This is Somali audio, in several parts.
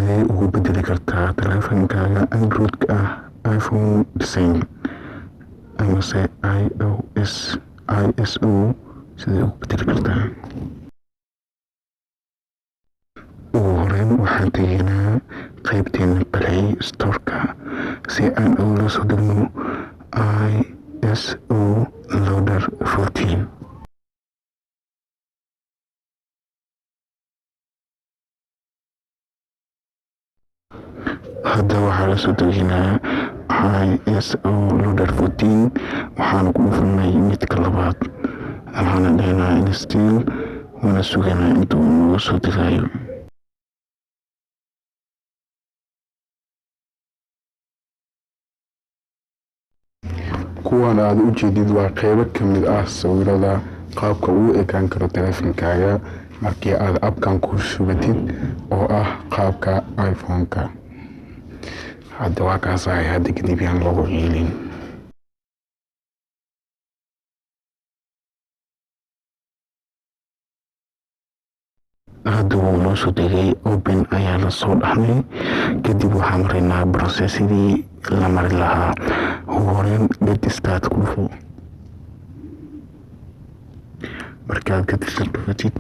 sidee ugu bedeli kartaa taleefankaaga Android-ka ah iPhone design amase ISO sidee ugu bedeli kartaa? ugu horeyn waxaan tegaynaa qaybteena Play Store-ka si aan ula soo degno ISO loader 14. hadda waxaa la soo degaynaa ISO loader 14 waxaan ku dhufanay midka labaad waxaana dhahnaa install wana sugaynaa intuu nooga soo degayo. kuwan aad u jeedid waa qaybo ka mid ah sawirada qaabka uu ekaan karo taleefankaaga markii aad abkan ku shubatid oo ah qaabka iPhone-ka. hadda waa kaas ay hadda kadib yaan loogu ciilin. hadda wuu noo soo degay open ayaa la soo dhahnay kadib waxaan maraynaa processidii la mari lahaa. ugu horeyn get start ku dhufo. markaad get start dhufatid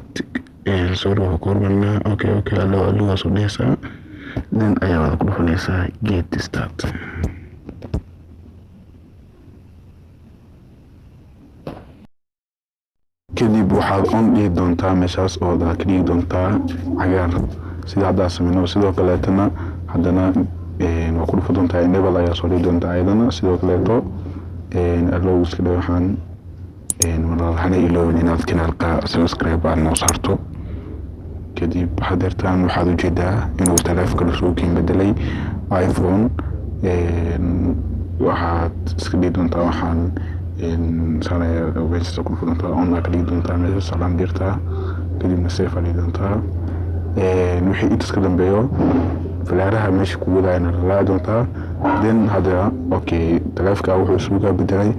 soo dhawo korbanaa okay allugaa soo dhehaysaa then ayaa wada ku dhufanaysaa get start. kadib waxaad on dhigi doontaa meeshaas oo ka dhigi doontaa cagaar sida hadda sameyno. sidoo kaleetana haddana waa ku dhufa doontaa enable ayaa soo dhigi doontaa ayadana sidoo kaleeto allow iska dhaw waxaan hana iloobin inaad kanaalka subscribe aad noo saarto. kadib hadeertaan waxaad ujeedaa inuu taleefanka lasoo keen bedelay iPhone. waxaad iska dhigi doontaa waxaan sanaya website ku dhufta online ka dhigi doontaa meesha salaan dirtaa kadibna save dhigi doontaa. wixii intaas ka dambeeyo falaaraha meesha ku wadayna la doontaa then hadda okay taleefanka wuxuu isugu bedelay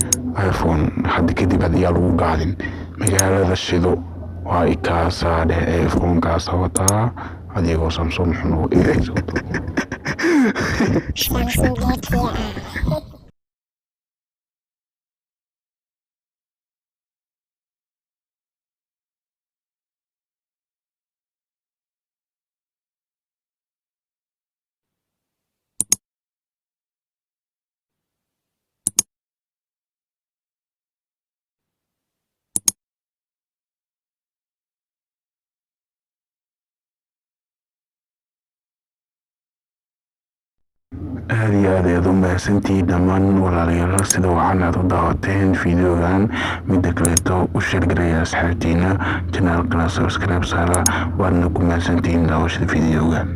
iPhone. hadda kadib ayaa lagu gaadin magaalada shido waa ikaasaa dheh iPhone-kaas wataa adigoo Samsung xunu eegaysato. aad iyo aad ayaad u mahadsantihiin dhammaan walaalayaal sida wacan aad u daawateen fiideogan. midda kaleeto u sheergaraya asxaabtiina janaalkana subscribe saara waadna ku mahadsantihiin daawashada fiideogan.